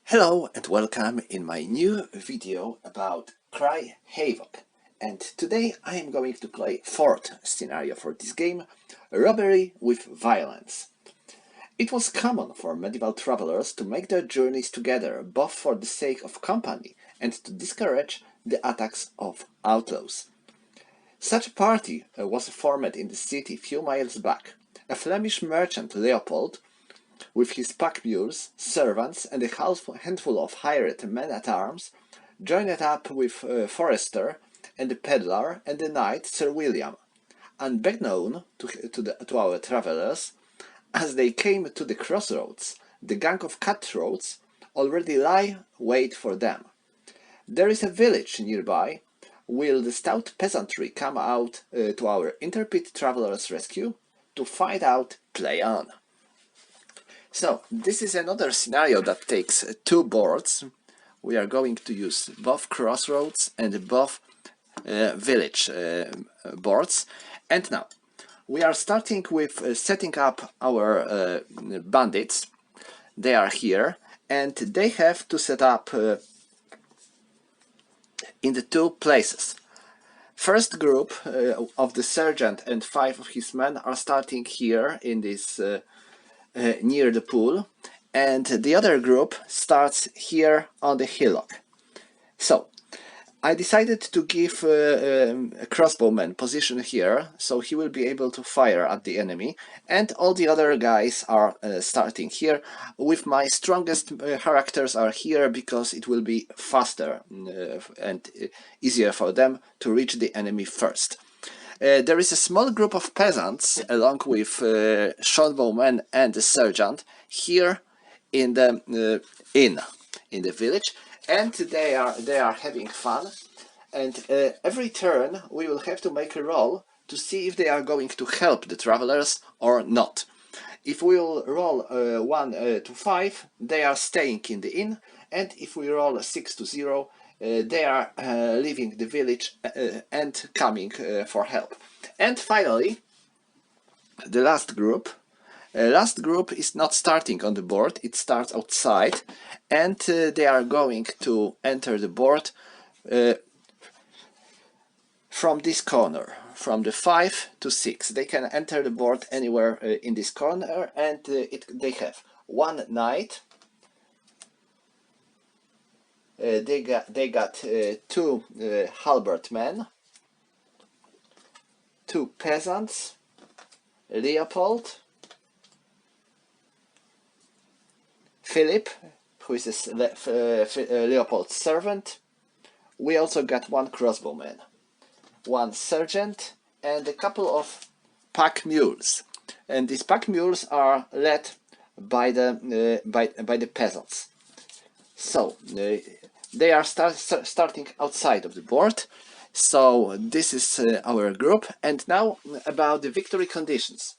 Hello and welcome in my new video about Cry Havoc. And today I am going to play fourth scenario for this game, Robbery with Violence. It was common for medieval travelers to make their journeys together, both for the sake of company and to discourage the attacks of outlaws. Such a party was formed in the city few miles back. A Flemish merchant, Leopold, with his pack mules, servants, and a handful of hired men-at-arms, joined up with Forrester and the peddler and the knight Sir William. Unbeknown to our travellers, as they came to the crossroads, the gang of cutthroats already lie wait for them. There is a village nearby. Will the stout peasantry come out to our intrepid travellers' rescue? To find out, play on. So, this is another scenario that takes two boards. We are going to use both crossroads and both village boards. And now, we are starting with setting up our bandits. They are here, and they have to set up in the two places. First group of the sergeant and 5 of his men are starting here in this near the pool, and the other group starts here on the hillock. So I decided to give a crossbowman position here, so he will be able to fire at the enemy, and all the other guys are starting here. With my strongest characters are here because it will be faster and easier for them to reach the enemy first. There is a small group of peasants along with shortbowmen and the sergeant here in the inn in the village, and they are having fun. And every turn we will have to make a roll to see if they are going to help the travelers or not. If we will roll 1 to 5, they are staying in the inn, and if we roll 6 to 0, they are leaving the village and coming for help. And finally, the last group. Last group is not starting on the board, it starts outside, and they are going to enter the board from this corner, from the 5 to 6. They can enter the board anywhere in this corner, and they have one knight. They got 2 halberd men, 2 peasants, Leopold, Philip, who is Leopold's servant. We also got 1 crossbowman, 1 sergeant, and a couple of pack mules. And these pack mules are led by the peasants. So they are starting outside of the board. So this is our group. And now about the victory conditions.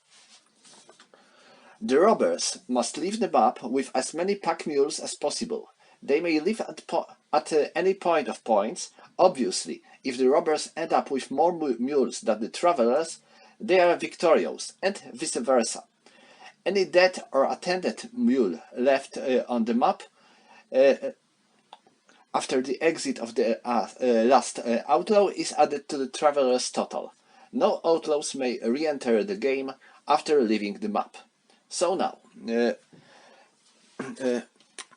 The robbers must leave the map with as many pack mules as possible. They may leave at any point of points. Obviously, if the robbers end up with more mules than the travelers, they are victorious, and vice versa. Any dead or attended mule left on the map after the exit of the last outlaw is added to the traveler's total. No outlaws may re-enter the game after leaving the map. So now,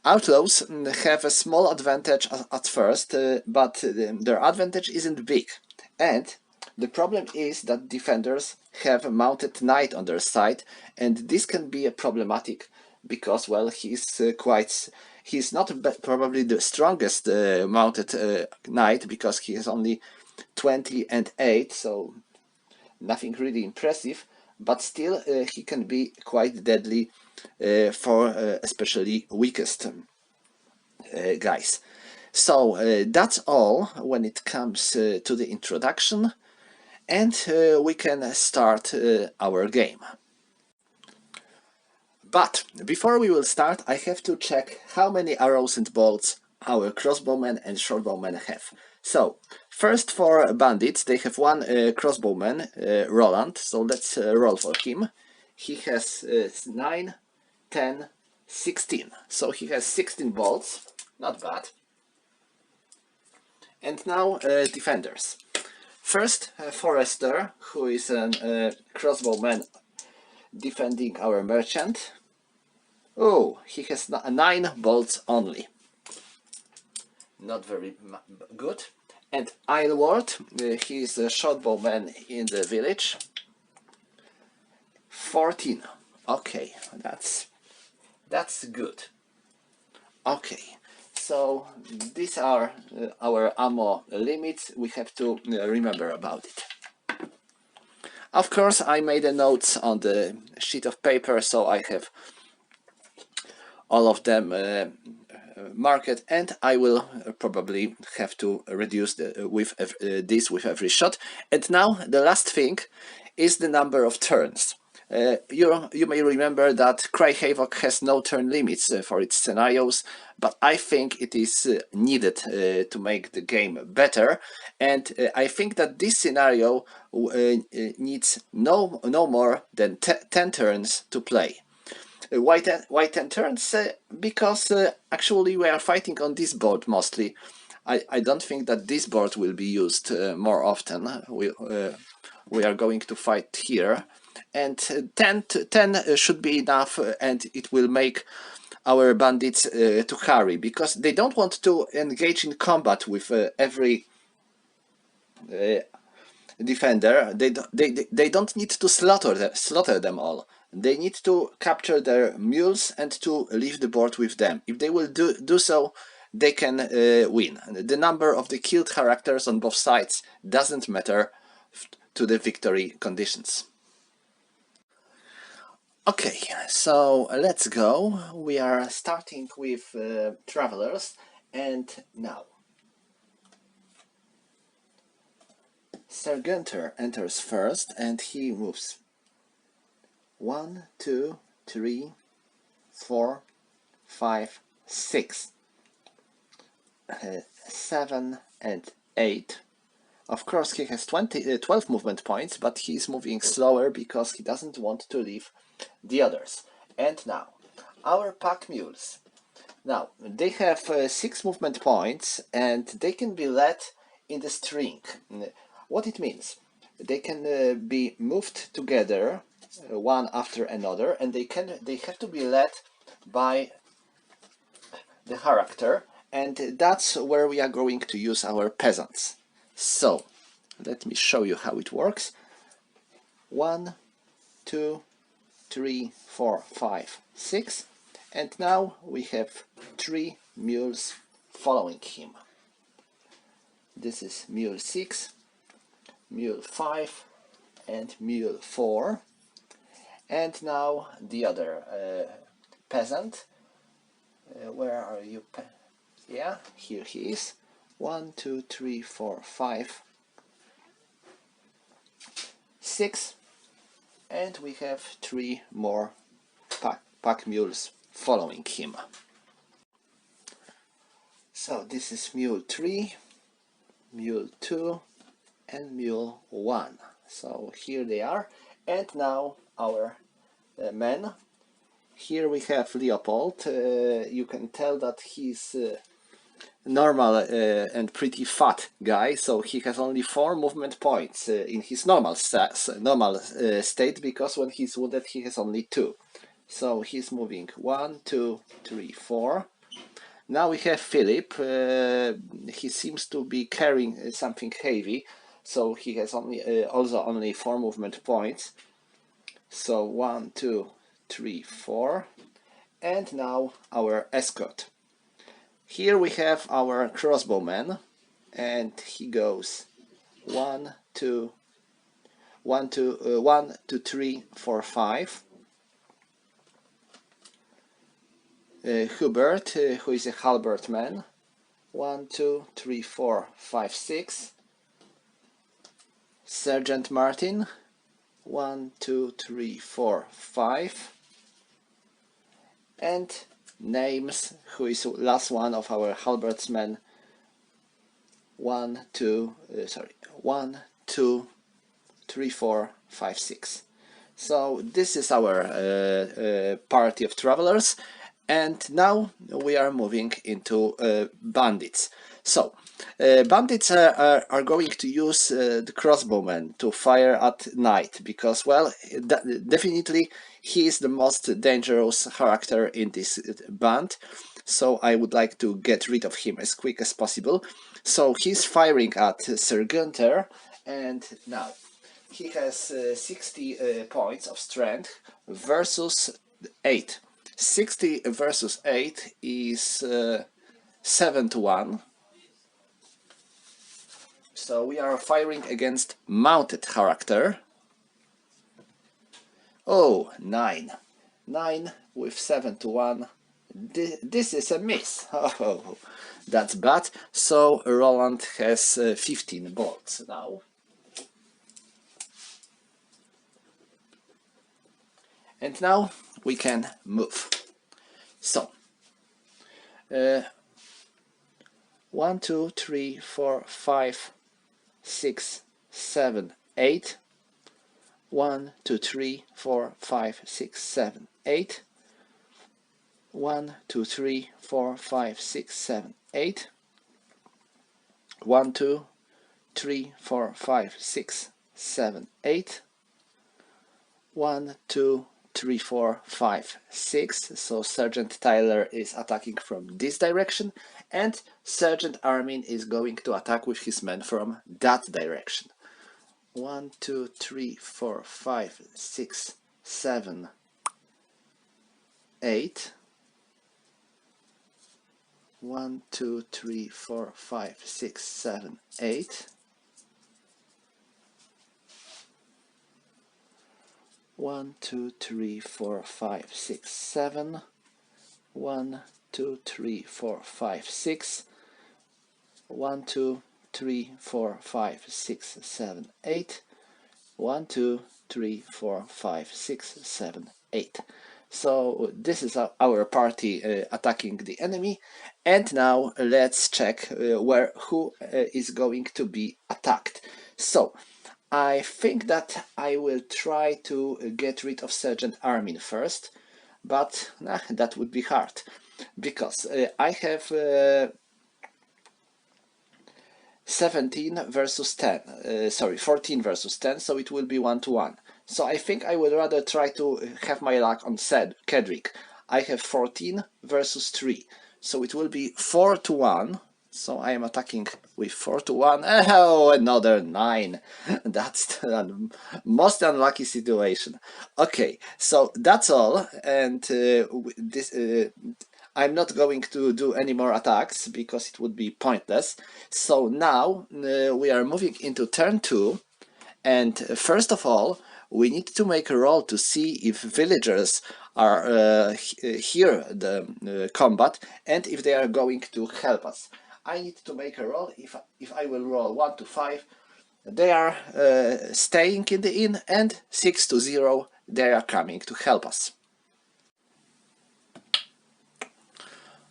outlaws have a small advantage at first, but their advantage isn't big. And the problem is that defenders have a mounted knight on their side, and this can be a problematic because, well, he's not probably the strongest mounted knight, because he has only 20 and 8, so nothing really impressive, but still he can be quite deadly for especially weakest guys. So that's all when it comes to the introduction, and we can start our game. But before we will start, I have to check how many arrows and bolts our crossbowmen and shortbowmen have. So, first for bandits, they have 1 crossbowman, Roland, so let's roll for him. He has 9, 10, 16. So he has 16 bolts, not bad. And now defenders. First, Forester, who is a crossbowman defending our merchant. Oh, he has 9 bolts only. Not very good. And Aylward, he is a shortbowman in the village. 14. Okay, that's good. Okay, so these are our ammo limits. We have to remember about it. Of course, I made a notes on the sheet of paper, so I have all of them marked, and I will probably have to reduce this with every shot. And now the last thing is the number of turns. You may remember that Cry Havoc has no turn limits for its scenarios, but I think it is needed to make the game better, and I think that this scenario needs no more than 10 turns to play. Why 10 turns? Because actually we are fighting on this board mostly. I don't think that this board will be used more often. We are going to fight here, and 10 should be enough, and it will make our bandits to hurry, because they don't want to engage in combat with every defender. They don't need to slaughter them all. They need to capture their mules and to leave the board with them. If they will do so, they can win. The number of the killed characters on both sides doesn't matter to the victory conditions. Okay, so let's go. We are starting with travelers, and now Sir Gunther enters first, and he moves 1, 2, 3, 4, 5, 6, 7 and 8. Of course he has 12 movement points, but he's moving slower because he doesn't want to leave the others. And now, our pack mules. Now, they have 6 movement points, and they can be led in the string. What it means? They can be moved together, one after another, and they have to be led by the character, and that's where we are going to use our peasants. So let me show you how it works. 1, 2, 3, 4, 5, 6, and now we have 3 mules following him. This is mule 6, mule 5 and mule 4, and now the other peasant. Where are you? Yeah, here he is. 1, 2, 3, 4, 5, 6, and we have 3 more pack mules following him. So this is mule 3, mule 2 and mule 1. So here they are, and now our men. Here we have Leopold. You can tell that he's normal and pretty fat guy, so he has only 4 movement points in his normal state, because when he's wounded he has only 2. So he's moving 1, 2, 3, 4. Now we have Philip. He seems to be carrying something heavy, so he has also only 4 movement points. So 1, 2, 3, 4, and now our escort. Here we have our crossbowman, and he goes 1, 2, 3, 4, 5. Hubert, who is a halberd man, 1, 2, 3, 4, 5, 6. Sergeant Martin, 1, 2, 3, 4, 5. And Names, who is last one of our halberdsmen. 1, 2, 3, 4, 5, 6. So this is our party of travelers, And now we are moving into bandits. So bandits are going to use the crossbowman to fire at night, because, well, definitely he is the most dangerous character in this band. So I would like to get rid of him as quick as possible. So he's firing at Sir Gunther, and now he has 60 points of strength versus 8. 60 versus 8 is 7 to 1. So we are firing against mounted character. Oh, 9. 9 with 7 to 1. This is a miss. Oh, that's bad. So Roland has 15 bolts now. And now we can move. So 1, 2, 3, 4, 5, 6, 7, 8. 1, 2, 3, 4, 5, 6, 7, 8. 1, 2, 3, 4, 5, 6, 7, 8. 1, 2, 3, 4, 5, 6, 7, 8. 1, 2, 3, 4, 5, 6. So Sergeant Tyler is attacking from this direction, and Sergeant Armin is going to attack with his men from that direction. 1, 2, 3, 4, 5, 6, 7, 8. 1, 2, 3, 4, 5, 6, 7, 8. 1, 2, 3, 4, 5, 6, 7. 1, 2, 3, 4, 5, 6. 1, 2, 3, 4, 5, 6, 7, 8. 1, 2, 3, 4, 5, 6, 7, 8. So this is our party attacking the enemy, and now let's check who is going to be attacked. So I think that I will try to get rid of Sergeant Armin first, but that would be hard, because I have 17 versus 10, sorry, 14 versus 10, so it will be 1 to 1. So I think I would rather try to have my luck on Kedrick. I have 14 versus 3, so it will be 4 to 1. So I am attacking with 4 to 1. Oh, another 9. That's the most unlucky situation. Okay, so that's all, and I'm not going to do any more attacks because it would be pointless. So now we are moving into turn 2, and first of all we need to make a roll to see if villagers are hear the combat and if they are going to help us. I need to make a roll. If I will roll 1 to 5, they are staying in the inn, and 6 to 0, they are coming to help us.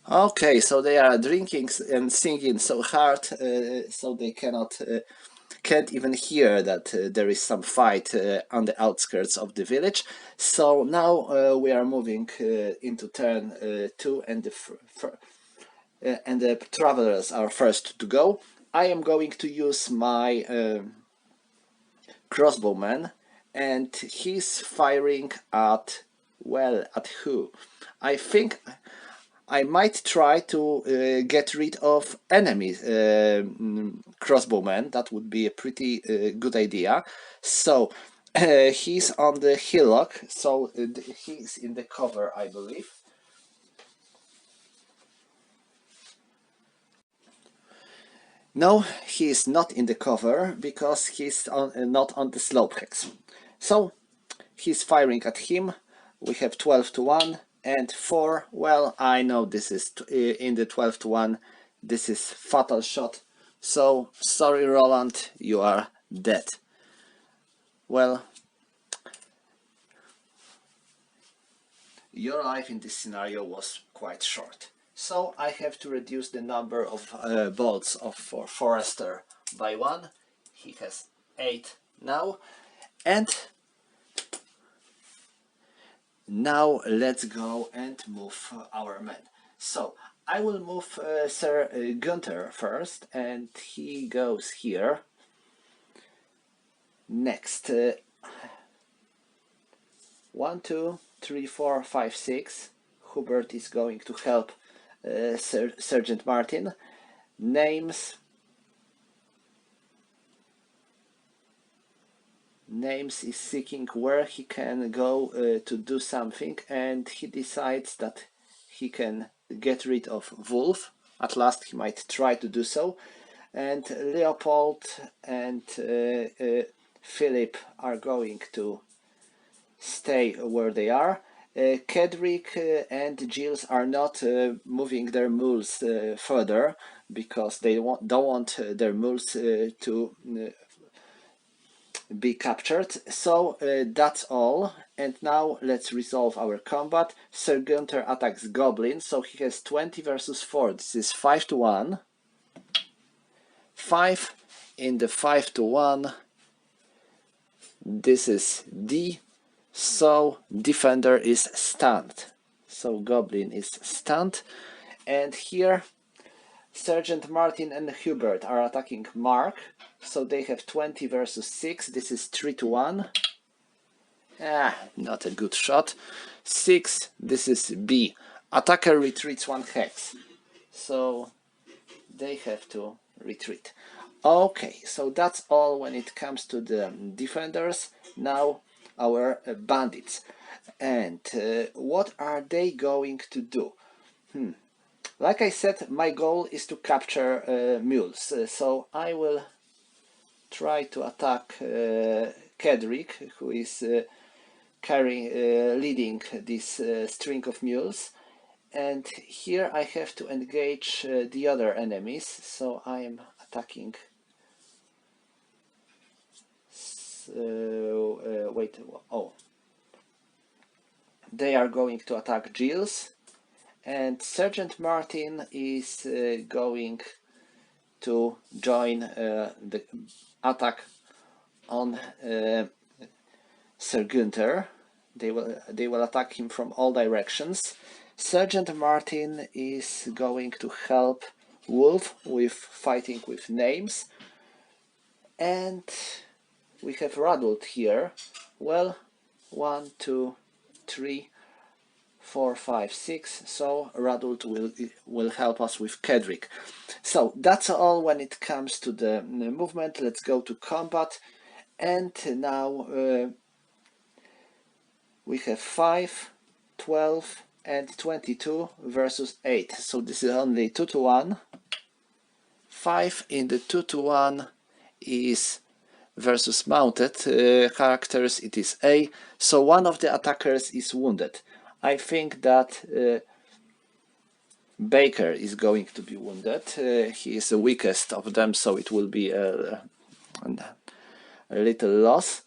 Okay, so they are drinking and singing so hard, so they can't even hear that there is some fight on the outskirts of the village. So now we are moving into turn 2, and the travelers are first to go. I am going to use my crossbowman, and he's firing at, well, at who? I think I might try to get rid of enemy crossbowmen. That would be a pretty good idea. So he's on the hillock, so he's in the cover, I believe. No, he is not in the cover because he's not on the slope hex. So he's firing at him. We have 12 to 1 and 4. Well, I know this is in the 12 to 1. This is fatal shot. So sorry, Roland, you are dead. Well, your life in this scenario was quite short. So I have to reduce the number of bolts for Forrester by 1. He has 8 now. And Now let's go and move our men. So I will move Sir Gunther first, and he goes here. Next, 1, 2, 3, 4, 5, 6. Hubert is going to help Sergeant Martin. Names is seeking where he can go to do something, and he decides that he can get rid of Wolf. At last he might try to do so, and Leopold and Philip are going to stay where they are. Kedrick and Giles are not moving their mules further because they don't want their mules to be captured. So that's all, and now let's resolve our combat. Sir Gunther attacks Goblin, so he has 20 versus 4. This is 5 to 1. 5 in the 5 to 1. This is D, so defender is stunned. So Goblin is stunned, and here Sergeant Martin and Hubert are attacking Mark, so they have 20 versus 6. This is 3 to 1. Not a good shot. 6, this is B. Attacker retreats 1 hex, so they have to retreat. Okay, so that's all when it comes to the defenders. Now our bandits. And what are they going to do? Like I said, my goal is to capture mules, so I will try to attack Kedrick, who is leading this string of mules. And here I have to engage the other enemies, so I am attacking. Wait, oh. They are going to attack Giles, and Sergeant Martin is going to join the attack on Sir Gunther. They will attack him from all directions. Sergeant Martin is going to help Wolf with fighting with names, and we have Radult here. Well, 1, 2, 3, 4, 5, 6. So Radult will help us with Kedrick. So that's all when it comes to the movement. Let's go to combat. And now we have 5, 12, and 22 versus 8. So this is only 2 to 1. 5 in the 2 to 1 is versus mounted characters. It is A. So one of the attackers is wounded. I think that Baker is going to be wounded. He is the weakest of them, so it will be a little loss.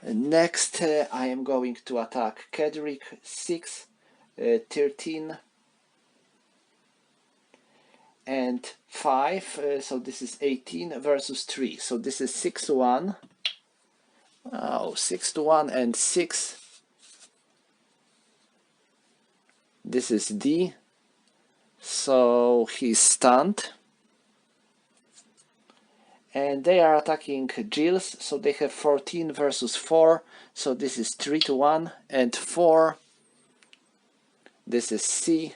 Next, I am going to attack Kedrick. 6, 13, and 5. So this is 18 versus 3. So this is 6 to 1. Oh, 6 to 1 and 6. This is D. So he's stunned. And they are attacking Giles, so they have 14 versus 4, so this is 3 to 1, and 4, this is C,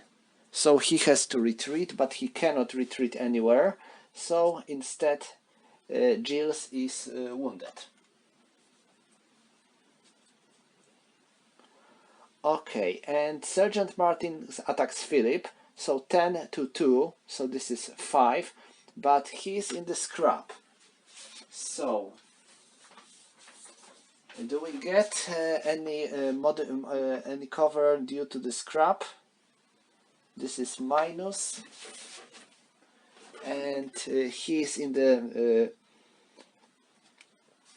so he has to retreat, but he cannot retreat anywhere, so instead Giles is wounded. Okay, and Sergeant Martin attacks Philip, so 10 to 2, so this is 5, but he's in the scrap. So, do we get any cover due to the scrap? This is minus, and he's in the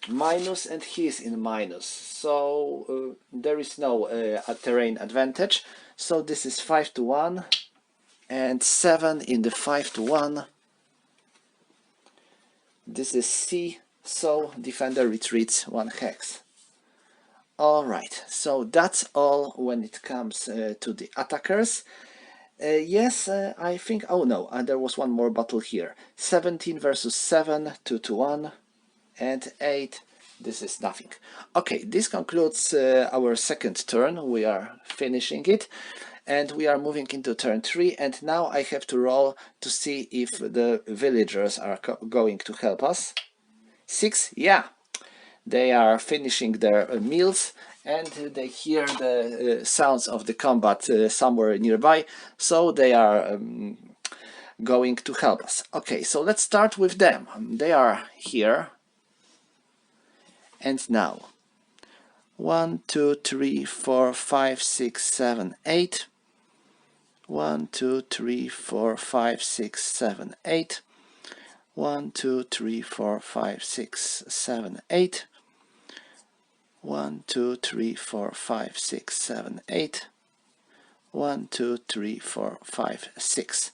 minus, and he's in minus. So there is no terrain advantage. So this is 5 to 1, and 7 in the 5 to 1. This is C, so defender retreats 1 hex. Alright, so that's all when it comes to the attackers. Yes, I think, oh no, there was one more battle here. 17 versus 7, 2 to 1, and 8. This is nothing. Okay, this concludes our second turn. We are finishing it. And we are moving into turn 3, and now I have to roll to see if the villagers are going to help us. 6, yeah, they are finishing their meals, and they hear the sounds of the combat somewhere nearby, so they are going to help us. Okay, so let's start with them. They are here, and now 1, 2, 3, 4, 5, 6, 7, 8. 1, 2, 3, 4, 5, 6, 7, 8. 1, 2, 3, 4, 5, 6, 7, 8. 1, 2, 3, 4, 5, 6, 7, 8. 1, 2, 3, 4, 5, 6.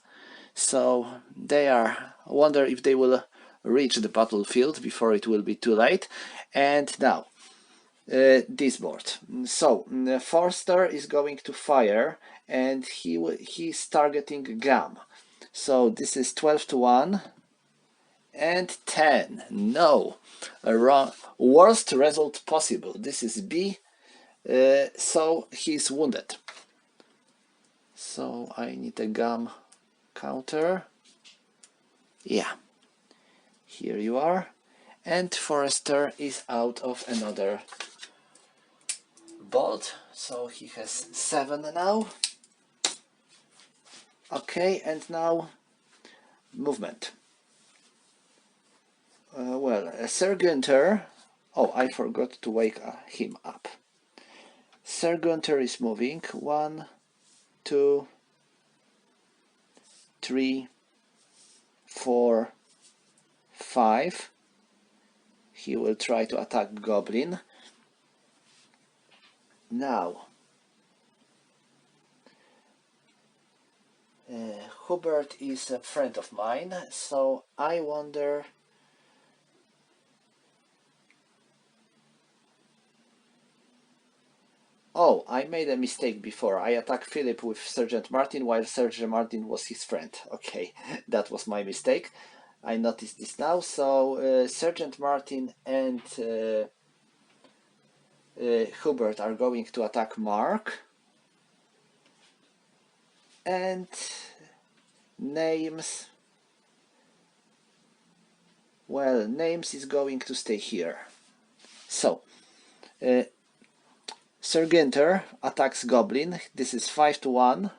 So they are, wonder if they will reach the battlefield before it will be too late. And now this board. So Forster is going to fire, and he's targeting Gam. So this is 12 to 1 and 10. No, wrong. Worst result possible. This is B. So he's wounded. So I need a Gam counter. Yeah, here you are. And Forrester is out of another bolt, so he has 7 now. Okay, and now movement. Well, Sir Gunther. Oh, I forgot to wake him up. Sir Gunther is moving. 1, 2, 3, 4, 5. He will try to attack Goblin. Now, Hubert is a friend of mine, so I wonder. Oh, I made a mistake before. I attacked Philip with Sergeant Martin while Sergeant Martin was his friend. Okay, that was my mistake. I noticed this now. So Sergeant Martin and Hubert are going to attack Mark. And Names. Well, Names is going to stay here. So Sir Gunther attacks Goblin. This is 5 to 1.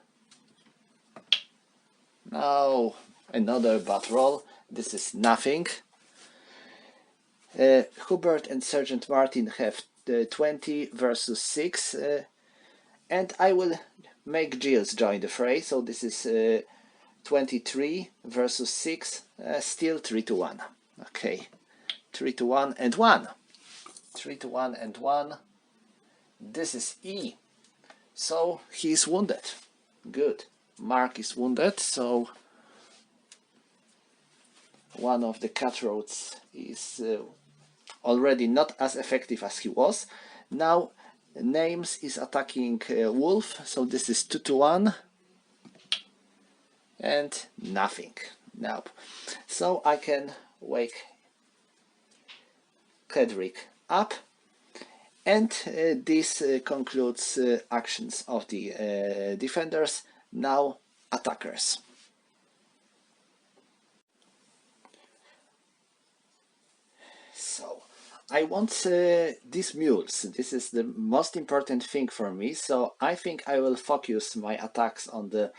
No, another bad roll. This is nothing. Hubert and Sergeant Martin have 20 versus 6. And I will make Giles join the fray. So this is 23 versus 6. Still 3 to 1. Okay. 3 to 1 and 1. 3 to 1 and 1. This is E. So he's wounded. Good. Mark is wounded, so one of the cutthroats is already not as effective as he was. Now Names is attacking Wolf, so this is 2 to 1 and nothing. Nope. So I can wake Cedric up. And this concludes actions of the defenders. Now attackers. So I want these mules. This is the most important thing for me. So I think I will focus my attacks on the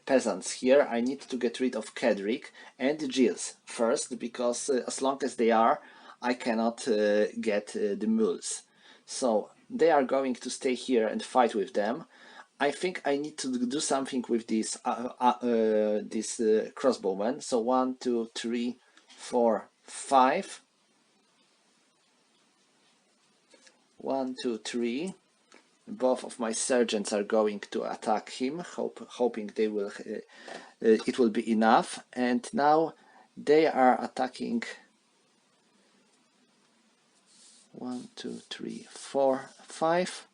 peasants here. I need to get rid of Kedrick and Giles first, because as long as they are, I cannot get the mules. So they are going to stay here and fight with them. I think I need to do something with these crossbowmen. So 1, 2, 3, 4, 5. 1, 2, 3. Both of my sergeants are going to attack him, hoping they will. It will be enough. And now they are attacking. 1, 2, 3, 4, 5.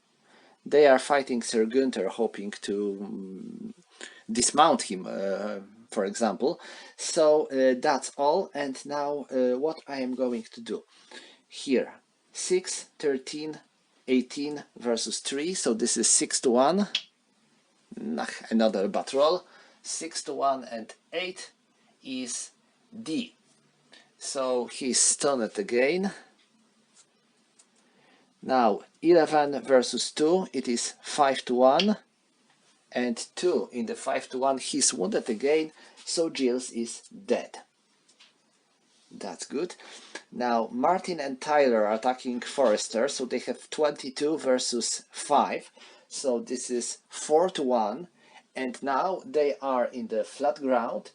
They are fighting Sir Gunther, hoping to dismount him, for example. So that's all. And now what I am going to do here: 6, 13, 18 versus 3. So this is 6 to 1. Another bad roll. 6 to 1 and 8 is D. So he's stunned again. Now 11 versus 2, it is 5 to 1, and 2 in the 5 to 1, he's wounded again, so Giles is dead. That's good. Now Martin and Tyler are attacking Forrester, so they have 22 versus 5, so this is 4 to 1, and now they are in the flat ground,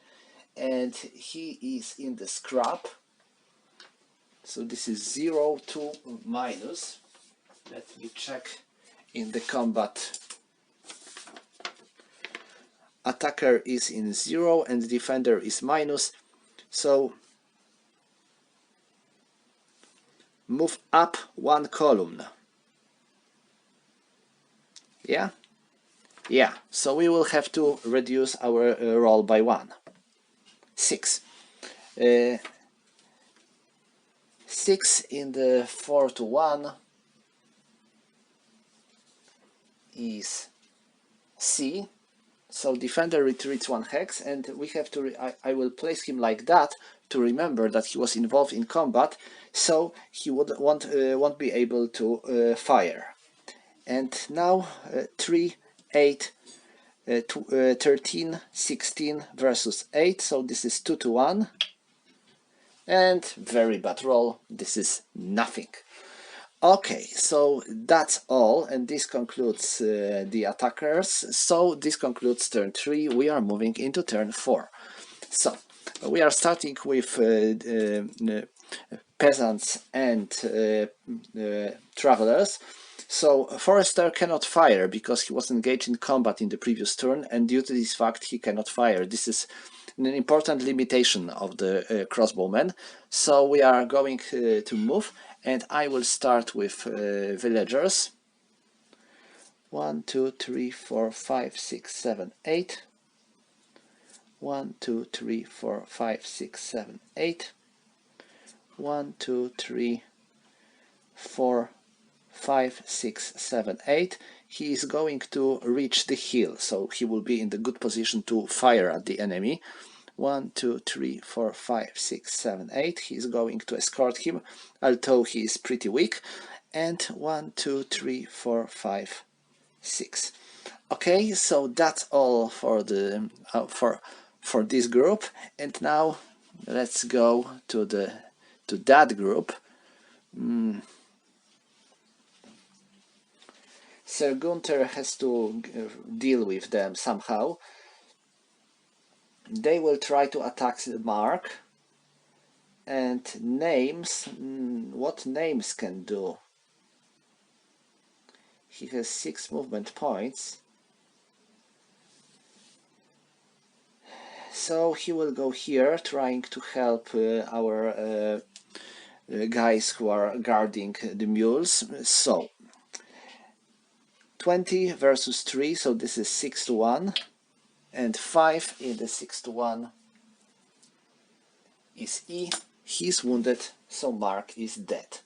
and he is in the scrap, so this is 0 to minus. Let me check in the combat. Attacker is in 0 and defender is minus. So move up 1 column. Yeah? Yeah. So we will have to reduce our roll by 1. 6. 6 in the 4 to 1 is C, so defender retreats 1 hex, and we have to I will place him like that to remember that he was involved in combat, so he won't be able to fire. And now 3, 8, 13, 16 versus 8, so this is 2 to 1, and very bad roll, this is nothing. Okay, so that's all, and this concludes the attackers. So this concludes turn 3. We are moving into turn 4. So we are starting with peasants and travelers. So Forrester cannot fire because he was engaged in combat in the previous turn, and due to this fact he cannot fire. This is an important limitation of the crossbowmen. So we are going to move, and I will start with villagers. 1, 2, 3, 4, 5, 6, 7, 8. 1, 2, 3, 4, 5, 6, 7, 8. 1, 2, 3, 4, 5, 6, 7, 8. He is going to reach the hill, so he will be in the good position to fire at the enemy. 1, 2, 3, 4, 5, 6, 7, 8. He is going to escort him, although he is pretty weak. And 1, 2, 3, 4, 5, 6. Okay, so that's all for the for this group. And now let's go to that group. Sir Gunther has to deal with them somehow. They will try to attack the mark. And names, what names can do? He has 6 movement points. So he will go here, trying to help our guys who are guarding the mules. So 20 versus 3, so this is 6 to 1, and 5 in the 6 to 1 is E. He's wounded, so Mark is dead.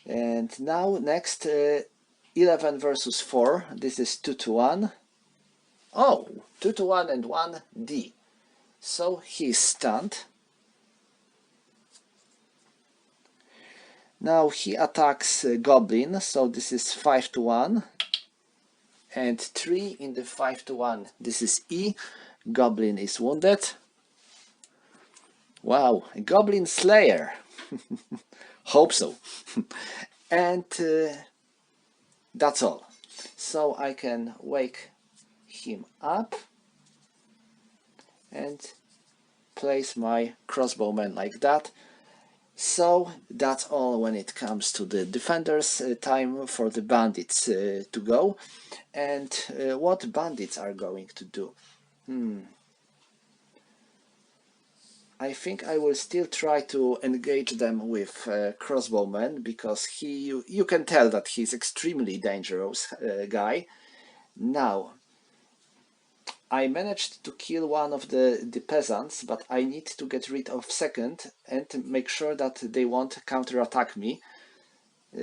And now next 11 versus 4, this is 2 to 1. Oh, 2 to 1 and 1 D. So he's stunned. Now he attacks Goblin, so this is 5 to 1. And 3 in the 5 to 1, this is E. Goblin is wounded. Wow, a Goblin Slayer. Hope so. And that's all. So I can wake him up and place my crossbowman like that. So that's all when it comes to the defenders. Time for the bandits to go. And what bandits are going to do? I think I will still try to engage them with crossbowmen, because you can tell that he's extremely dangerous guy. Now, I managed to kill one of the peasants, but I need to get rid of second and make sure that they won't counterattack me.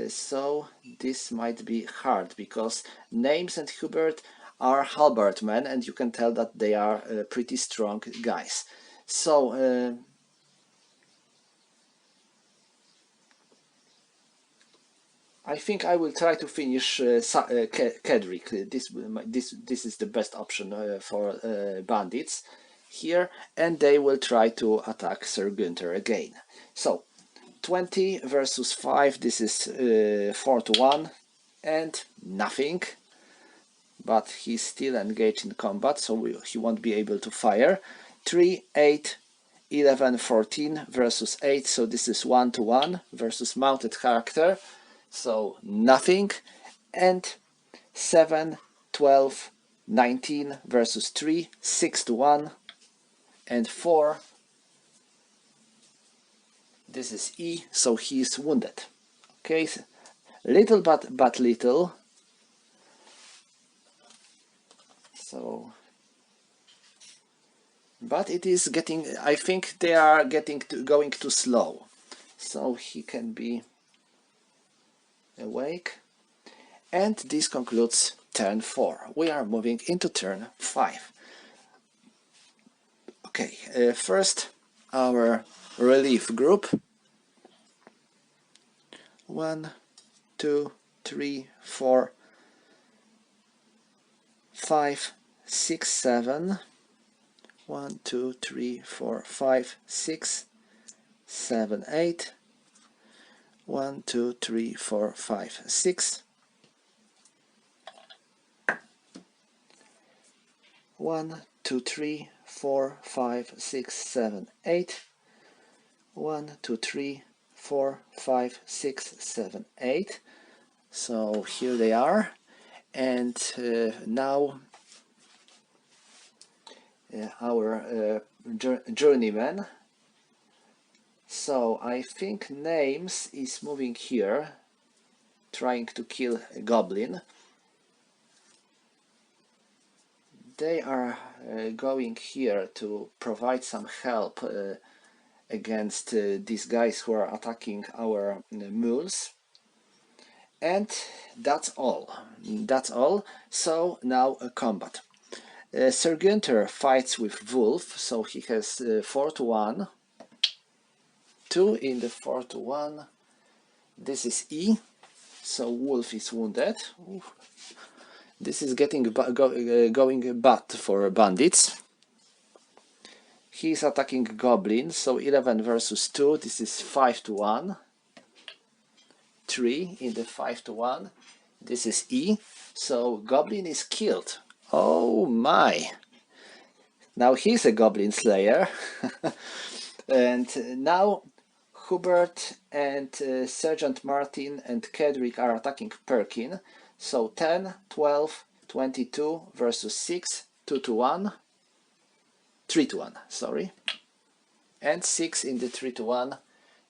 So this might be hard, because Names and Hubert are halberdmen, and you can tell that they are pretty strong guys. So I think I will try to finish Kedrick. This is the best option for bandits here, and they will try to attack Sir Gunther again. So 20 versus 5, this is 4 to 1, and nothing. But he's still engaged in combat, so he won't be able to fire. 3, 8, 11, 14 versus 8, so this is 1 to 1 versus mounted character. So nothing. And 7, 12, 19 versus 3, 6 to 1, and 4. This is E, so he is wounded. Okay, little but little. So, but it is getting, I think they are going too slow. So he can be awake. And this concludes turn 4. We are moving into turn 5. Okay, first our relief group. 1, 2, 3, 4, 5, 6, 7. 1, 2, 3, 4, 5, 6, 7, 8. 1, 2, 3, 4, 5, 6. 1, 2, 3, 4, 5, 6, 7, 8. 1, 2, 3, 4, 5, 6, 7, 8. So here they are, and now our journeyman. So I think Names is moving here, trying to kill a goblin. They are going here to provide some help against these guys who are attacking our mules. And that's all. That's all. So now combat. Sir Gunther fights with Wolf, so he has 4 to 1. 2 in the 4 to 1. This is E, so Wolf is wounded. Oof. This is going bad for bandits. He's attacking goblins, so 11 versus 2. This is 5 to 1. 3 in the 5 to 1. This is E, so goblin is killed. Oh my! Now he's a goblin slayer. And now Hubert and Sergeant Martin and Kedrick are attacking Perkin. So 10, 12, 22 versus 6, 2 to 1. 3 to 1, sorry. And 6 in the 3 to 1.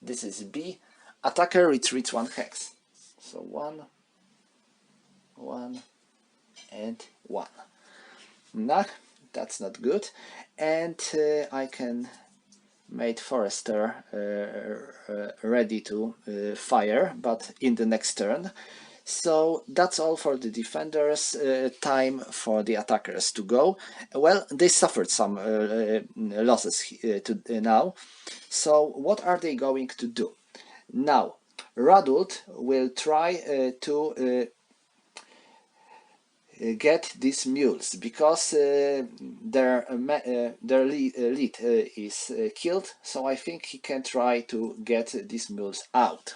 This is B. Attacker retreats 1 hex. So 1, 1, and 1. Nah, that's not good. And I can make Forester ready to fire, but in the next turn. So that's all for the defenders. Time for the attackers to go. Well, they suffered some losses now. So what are they going to do? Now, Radult will try to get these mules, because their lead is killed, so I think he can try to get these mules out.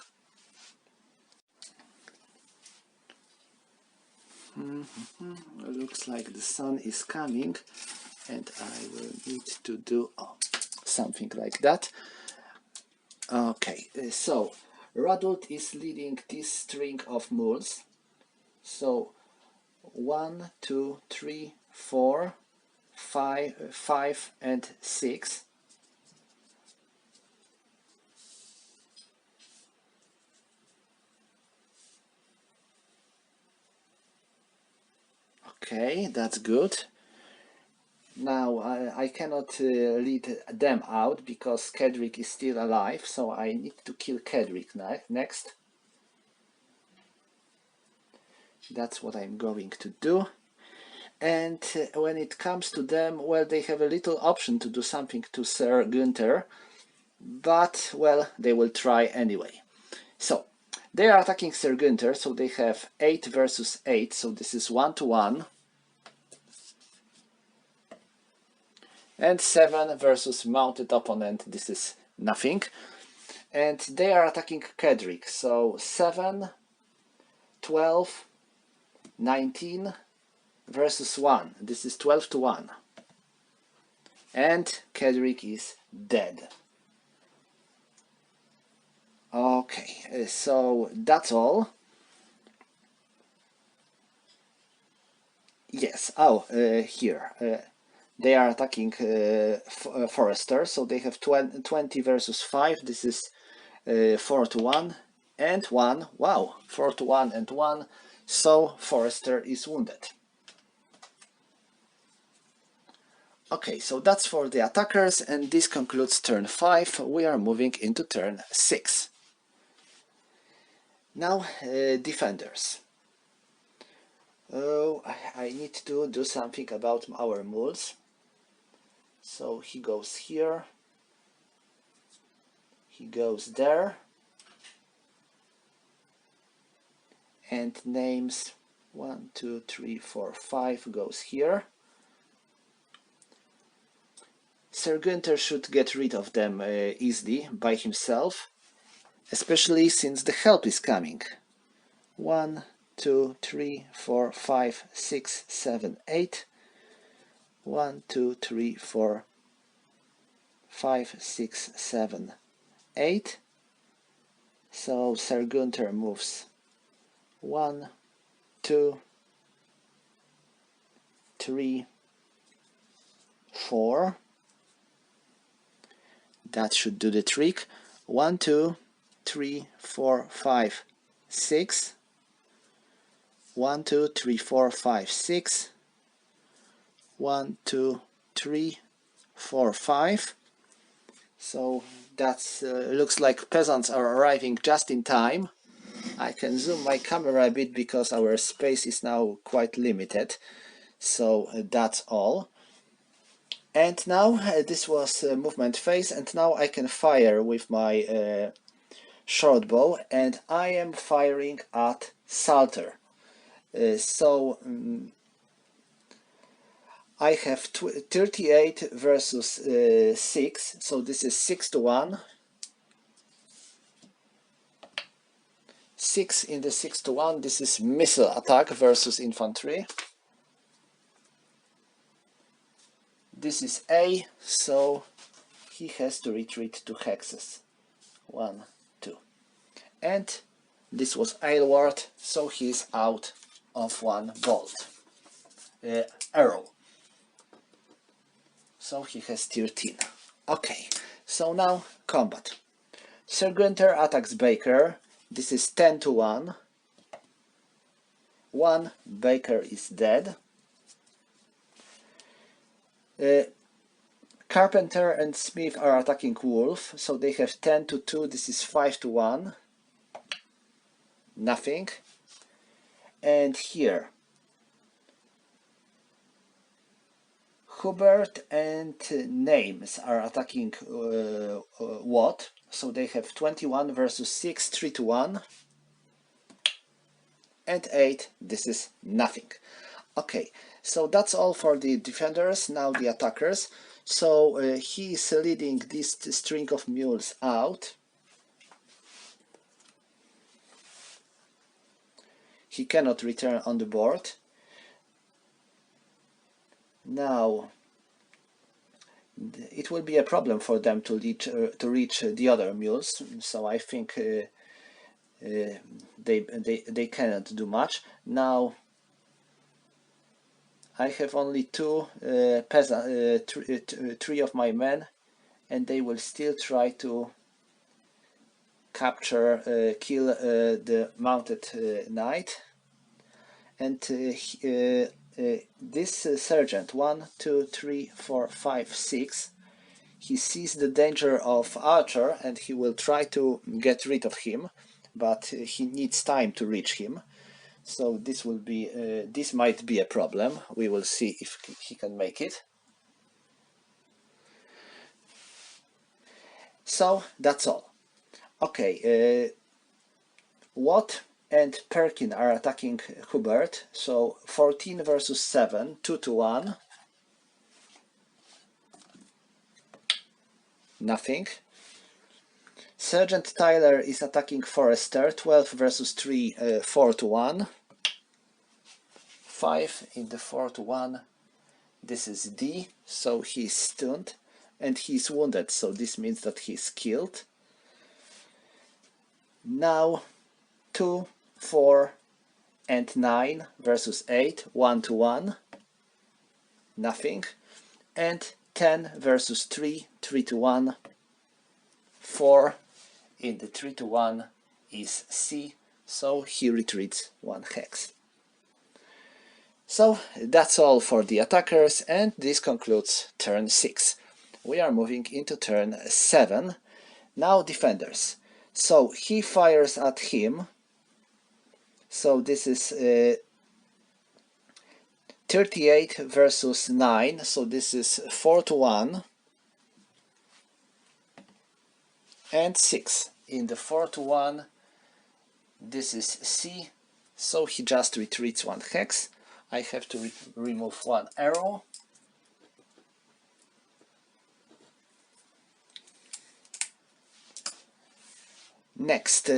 Looks like the sun is coming, and I will need to do something like that. Okay, so Radult is leading this string of mules. So 1, 2, 3, 4, 5, and 6. Okay, that's good. Now I cannot lead them out because Kedrick is still alive, so I need to kill Kedrick next. That's what I'm going to do. And when it comes to them, well, they have a little option to do something to Sir Gunther, but, well, they will try anyway. So, they are attacking Sir Gunther, so they have 8 versus 8, so this is 1-1. And 7 versus mounted opponent, this is nothing. And they are attacking Kedrick, so 7, 12, 19 versus 1. This is 12-1. And Kedrick is dead. Okay, so that's all. Yes, here. They are attacking Forester, so they have 20 versus 5. This is 4-1 and 1. Wow, 4-1 and 1. So Forester is wounded. Okay, so that's for the attackers, and this concludes turn 5. We are moving into turn 6. Now, defenders. Oh, I need to do something about our mules. So he goes here. He goes there. And names 1, 2, 3, 4, 5 goes here. Sir Gunther should get rid of them easily by himself, especially since the help is coming. 1, 2, 3, 4, 5, 6, 7, 8. 1, 2, 3, 4, 5, 6, 7, 8. So Sir Gunther moves 1, 2, 3, 4. That should do the trick. 1, 2, 3, 4, 5, 6. 1, 2, 3, 4, 5, 6. 1, 2, 3, 4, 5. So that looks like peasants are arriving just in time. I can zoom my camera a bit because our space is now quite limited. So that's all. And now this was movement phase, and now I can fire with my short bow, and I am firing at Salter. I have 38 versus 6, so this is 6-1. 6 in the 6-1, this is missile attack versus infantry. This is A, so he has to retreat to hexes. 1, 2. And this was Aylward, so he's out of 1 bolt. Arrow. So he has 13. Okay, so now combat. Sir Gunther attacks Baker. This is 10-1. 1, Baker is dead. Carpenter and Smith are attacking Wolf, so they have 10-2. This is 5-1. Nothing. And here, Hubert and Names are attacking Watt, so they have 21 versus 6, 3-1. And 8, this is nothing. Okay, so that's all for the defenders. Now the attackers. So he is leading this string of mules out. He cannot return on the board. Now it will be a problem for them to reach the other mules, so I think they cannot do much. Now I have only 2 3 of my men, and they will still try to capture, kill the mounted knight. And this sergeant, 1, 2, 3, 4, 5, 6, he sees the danger of Archer and he will try to get rid of him, but he needs time to reach him. So this will be this might be a problem. We will see if he can make it. So that's all. Okay, Watt and Perkin are attacking Hubert. So 14 versus 7, 2 to 1. Nothing. Sergeant Tyler is attacking Forrester. 12 versus 3, 4 to 1. 5 in the 4 to 1. This is D, so he's stunned. And he's wounded, so this means that he's killed. Now 2, 4, and 9 versus 8, 1 to 1. Nothing. And 10 versus 3, 3 to 1. 4 in the 3 to 1 is C, so he retreats 1 hex. So that's all for the attackers, and this concludes turn 6. We are moving into turn 7. Now defenders. So he fires at him. So this is 38 versus 9. So this is 4 to 1. And 6 in the 4 to 1. This is C. So he just retreats 1 hex. I have to remove 1 arrow. Next,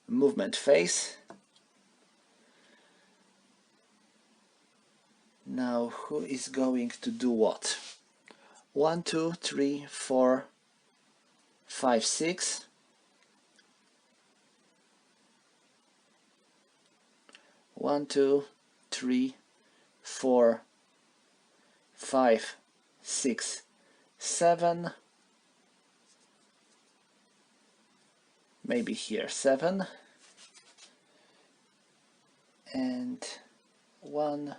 movement phase. Now, who is going to do what? 1, 2, 3, 4, 5, 6. 1, 2, 3, 4, 5, 6, 7. Maybe here 7. And 1,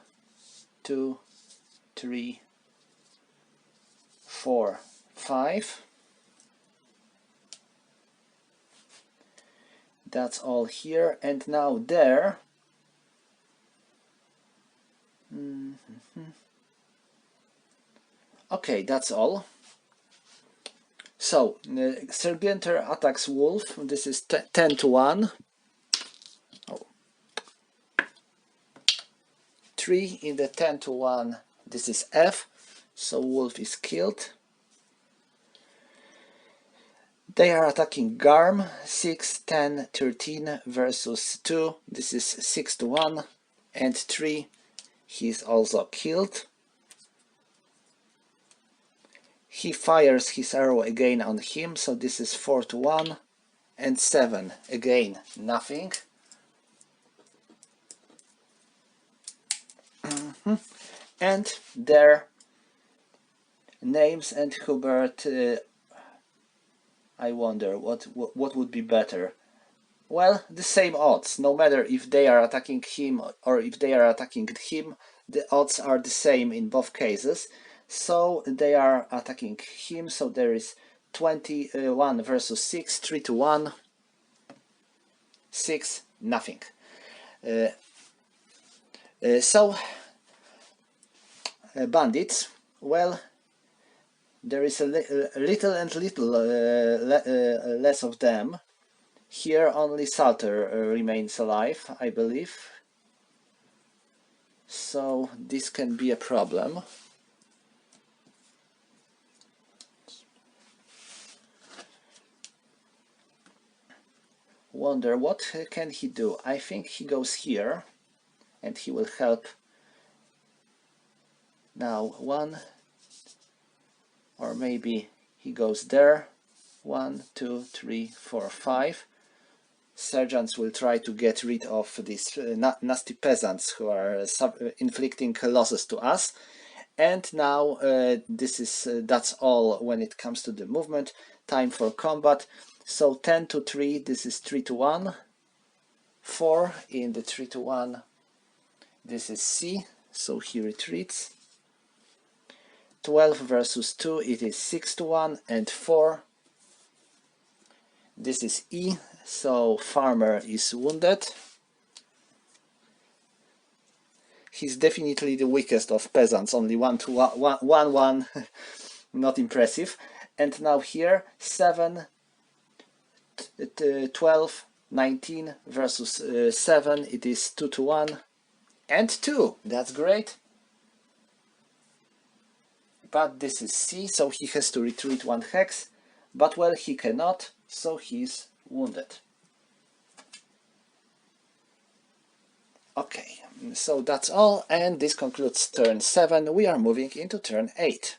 2, 3, 4, 5. That's all here. And now there. Okay, that's all. So, Sergeanter attacks Wolf. This is 10 to 1. Oh. 3 in the 10 to 1. This is F. So Wolf is killed. They are attacking Garm. 6, 10, 13 versus 2. This is 6 to 1. And 3. He's also killed. He fires his arrow again on him, so this is 4 to 1. And 7, again, nothing. And their names and Hubert, I wonder what would be better. Well, the same odds, no matter if they are attacking him or if they are attacking him, the odds are the same in both cases. So they are attacking him, so there is 21 versus 6, 3 to 1, 6, nothing. Bandits, well, there is a little and little less of them. Here only Salter remains alive, I believe. So this can be a problem. Wonder what can he do? I think he goes here and he will help. Now 1, or maybe he goes there. 1, 2, 3, 4, 5. Sergeants will try to get rid of these nasty peasants who are inflicting losses to us. And now that's all when it comes to the movement. Time for combat. So 10 to 3, this is 3 to 1. 4 in the 3 to 1, this is C. so he retreats. 12 versus 2, it is 6 to 1, and 4. This is E, so farmer is wounded. He's definitely the weakest of peasants, only 1 to 1, 1, 1. Not impressive. And now here 7, 12, 19 versus 7, it is 2 to 1 and 2. That's great. But this is C, so he has to retreat 1 hex. But well, he cannot, so he's wounded. Okay, so that's all, and this concludes turn 7. We are moving into turn 8.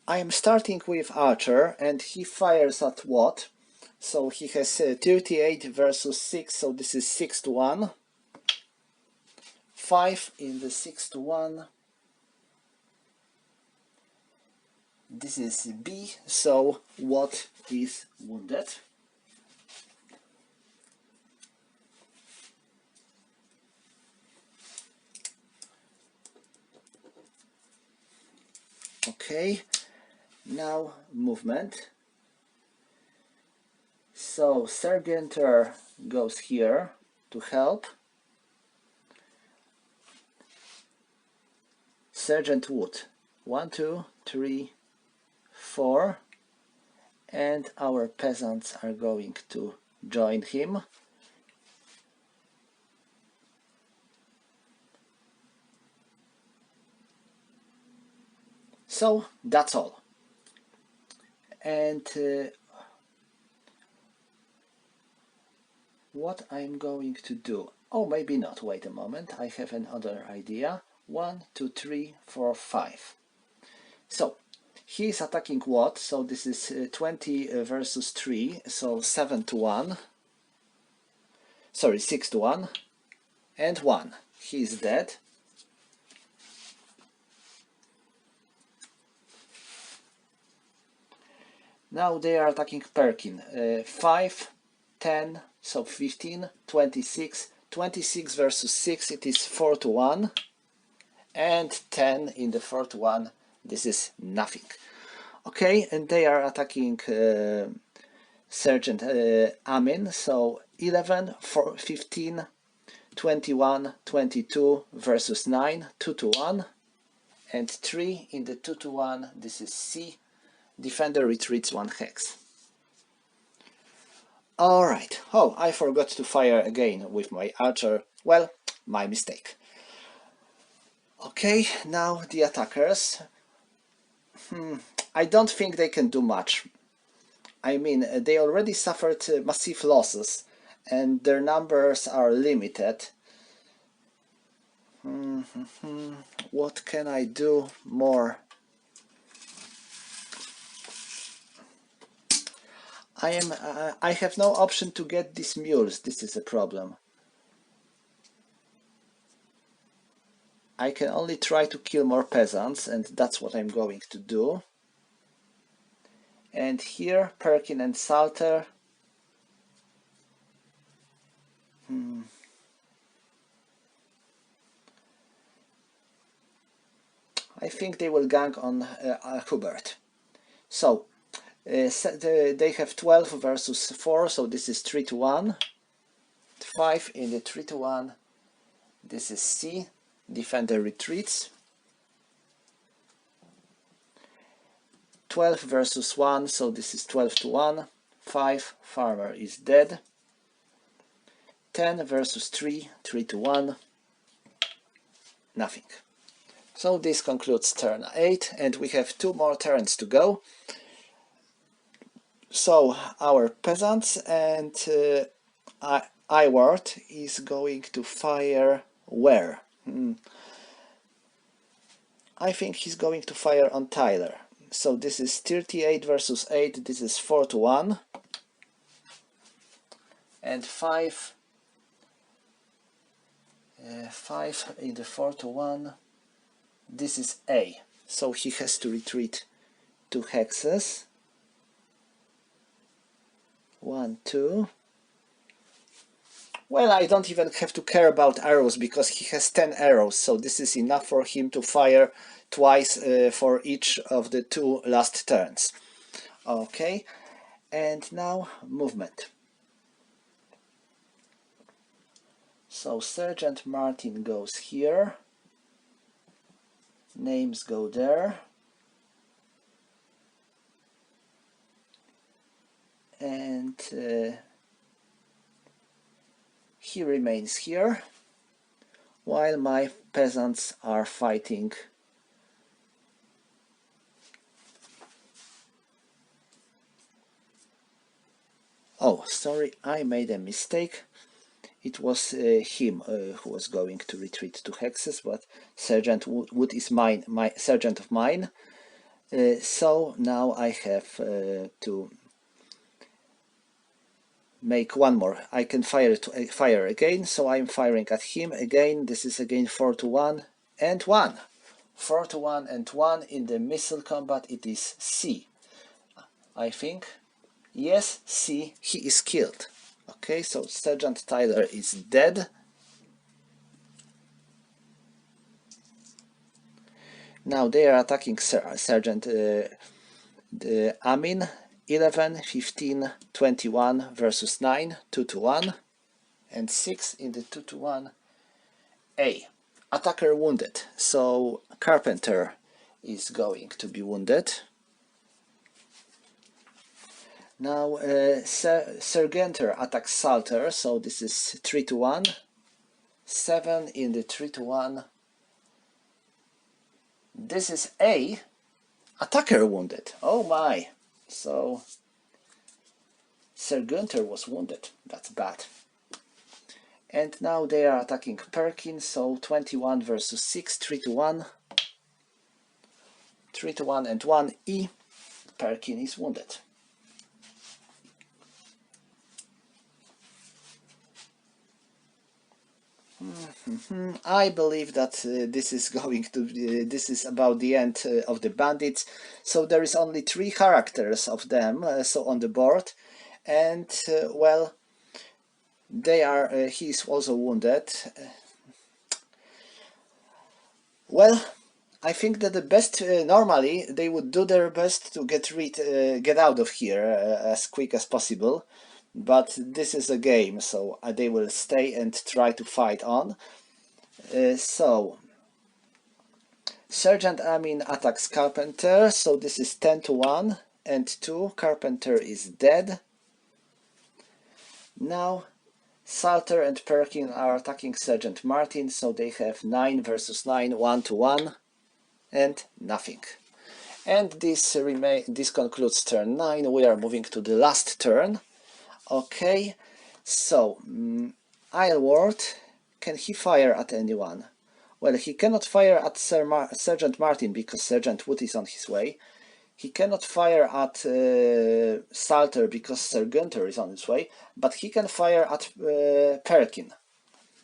I am starting with Archer, and he fires at what? So he has 38 versus 6, so this is 6 to 1. 5 in the 6 to 1. This is B, so what is wounded? Okay, now movement. So Sergeanter goes here to help. Sergeant Wood, 1, 2, 3, 4, and our peasants are going to join him. So that's all. And what I'm going to do, oh maybe not, wait a moment, I have another idea. 1, 2, 3, 4, 5. So he is attacking what? So this is 20 versus 3, so 7 to 1. Sorry, 6 to 1 and 1. He is dead. Now they are attacking Perkin. 5, 10, so 15, 26. 26 versus 6, it is 4 to 1. And 10 in the 4 to 1, this is nothing. Okay, and they are attacking Sergeant Amin. So 11, 4, 15, 21, 22 versus 9, 2 to 1. And 3 in the 2 to 1, this is C. Defender retreats 1 hex. Alright, oh, I forgot to fire again with my archer. Well, my mistake. Okay, now the attackers. I don't think they can do much. I mean, they already suffered massive losses, and their numbers are limited. What can I do more? I have no option to get these mules. This is a problem. I can only try to kill more peasants, and that's what I'm going to do. And here, Perkin and Salter. I think they will gang on Hubert. So, they have 12 versus 4, so this is 3 to 1. 5 in the 3 to 1. This is C. Defender retreats. 12 versus 1, so this is 12 to 1. 5, farmer is dead. 10 versus 3, 3 to 1. Nothing. So this concludes turn 8, and we have 2 more turns to go. So our peasants and Iward is going to fire where? I think he's going to fire on Tyler. So this is 38 versus 8, this is 4 to 1. And 5 in the 4 to 1. This is A. So he has to retreat 2 hexes. 1, 2. Well, I don't even have to care about arrows because he has 10 arrows, so this is enough for him to fire twice for each of the 2 last turns. Okay, and now movement. So Sergeant Martin goes here, names go there, and he remains here while my peasants are fighting. Oh, sorry, I made a mistake. It was him who was going to retreat to hexes, but Sergeant Wood is my sergeant of mine. So now I have to make one more. I can fire again, so I'm firing at him again. This is again 4 to 1 and 1. 4 to 1 and 1 in the missile combat. It is C, I think. Yes, C. He is killed. Okay, so Sergeant Tyler is dead. Now they are attacking Sergeant Amin. 11, 15, 21 versus 9, 2 to 1, and 6 in the 2 to 1. A. Attacker wounded, so Carpenter is going to be wounded. Now Sergenter attacks Salter, so this is 3 to 1. 7 in the 3 to 1. This is A. Attacker wounded. Oh my! So Sergenter was wounded. That's bad. And now they are attacking Perkin, so 21 versus 6, 3 to 1. 3 to 1 and 1 E. Perkin is wounded. I believe that this is going to this is about the end of the bandits. So there is only 3 characters of them so on the board, and well, they are he is also wounded. Well, I think that the best normally they would do their best to get out of here as quick as possible. But this is a game, so they will stay and try to fight on. So Sergeant Amin attacks Carpenter, so this is 10 to 1 and 2. Carpenter is dead. Now Salter and Perkin are attacking Sergeant Martin, so they have 9 versus 9, 1 to 1, and nothing. And this concludes turn 9. We are moving to the last turn. Okay, so Aylward, can he fire at anyone? Well, he cannot fire at Sergeant Martin because Sergeant Wood is on his way. He cannot fire at Salter because Sergeant is on his way, but he can fire at Perkin.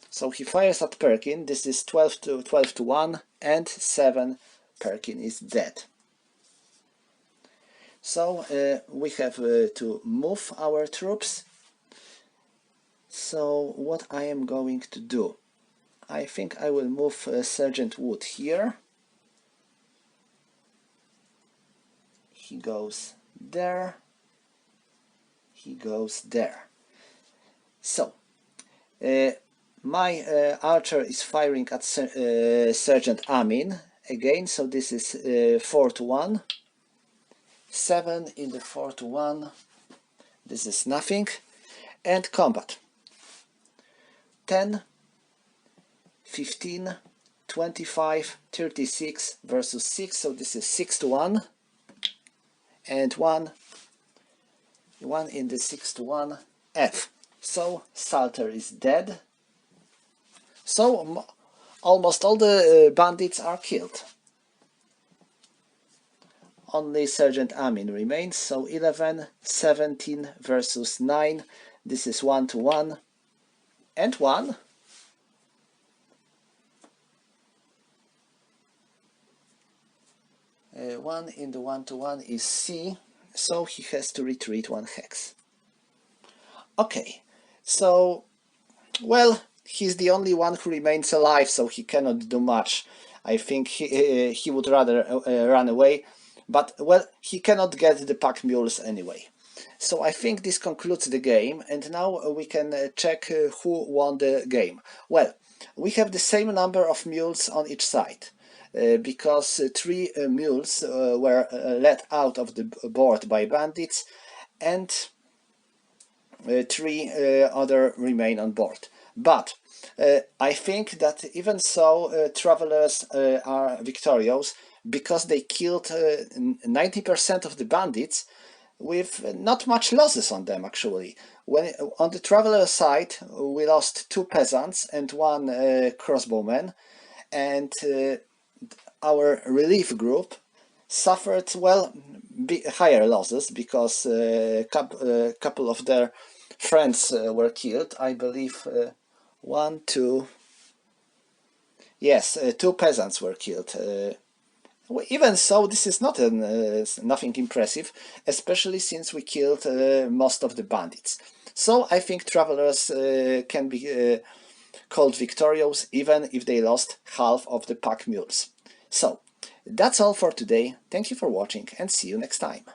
So he fires at Perkin. This is 12 to 1 and 7. Perkin is dead. So we have to move our troops. So what I am going to do, I think I will move Sergeant Wood here. He goes there. He goes there. So my archer is firing at Sergeant Amin again. So this is 4 to 1. 7 in the 4 to 1. This is nothing. And combat. 10, 15, 25, 36 versus 6. So this is 6 to 1. And 1 in the 6 to 1 F. So Salter is dead. So almost all the bandits are killed. Only Sergeant Amin remains, so 11, 17 versus 9. This is 1 to 1 and 1. One in the 1 to 1 is C, so he has to retreat 1 hex. Okay, so Well, he's the only one who remains alive, so he cannot do much. I think he would rather run away, but well, he cannot get the pack mules anyway. So I think this concludes the game, and now we can check who won the game. Well, we have the same number of mules on each side, because three mules were let out of the board by bandits, and three other remain on board. But I think that even so, travelers are victorious because they killed 90% of the bandits with not much losses on them, actually. When on the traveler side, we lost two peasants and one crossbowman, and our relief group suffered, well, higher losses because a couple of their friends were killed. I believe one, two, yes, two peasants were killed. Even so, this is not nothing impressive, especially since we killed most of the bandits. So I think travelers can be called victorious even if they lost half of the pack mules. So that's all for today. Thank you for watching and see you next time.